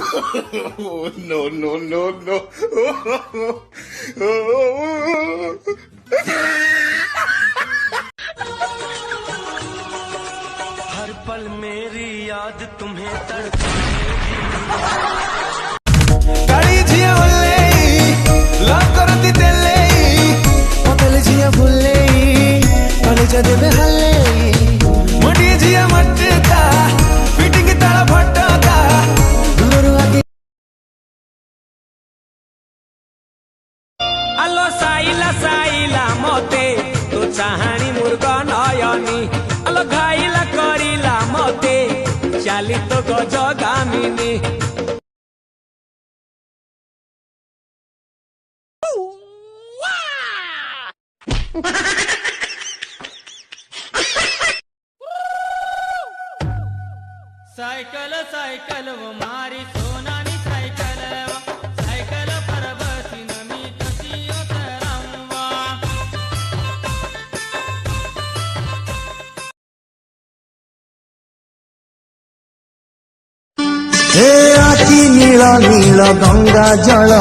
No, no, no, no. हर पल मेरी याद तुम्हें तड़पाएगी। गाड़ी झिया बोले लव करती तेले पतले झिया बोले कॉलेज देवे हल्ले मोटी झिया मटता फिटिंग ताला फटता दूर आगे आलो साइला साइला मते तो चाहानी मुर्गा नयनी आलो घाइला करिला मते चाली तो गजगामिनी। सायकल सायकल वो मारी सोनानी सायकल सायकल पर बसीन मी तशी उतरंवा। हे आखि नील नील गंगा जल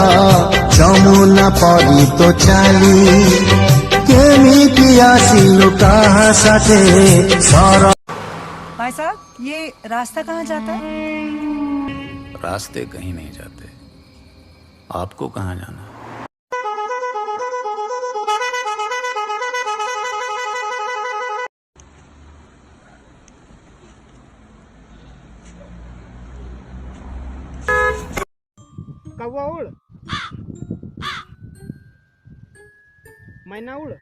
जमुना परी तो चाली केमिति आसिलु कहाँ साथे सर। भाई साहब ये रास्ता कहाँ जाता है? रास्ते कहीं नहीं जाते, आपको कहाँ जाना है? कौवा उड़ मैना उड़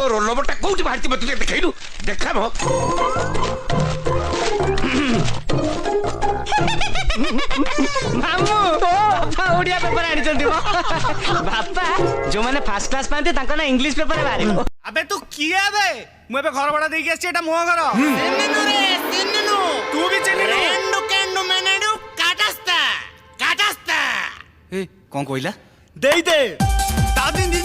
ରୋଲ ନମ୍ବରଟା କୋଉଠି ବାହାରିଛି ମତେ ଟିକେ ଦେଖେଇଲୁ ଦେଖା ମ ମାମୁଁ ବାପା ଓଡିଆ ପେପର ଆଣିଛନ୍ତି ବାପା ଯୋଉମାନେ ଫାର୍ଷ୍ଟ କ୍ଲାସ ପାଆନ୍ତି ତାଙ୍କ ନା ଇଂଲିଶ ପେପରରେ ବାହାରିବ। अबे तू किए बे ମୁଁ ଏବେ ଘର ଭଡା ଦେଇକି ଆସିଛି ଏଟା ମୋ ଘର ତୁ ବି ଚିହ୍ନିନୁ ए कौन कोइला ଦେଇ ଦେ ତା ଦିନ ଦିନ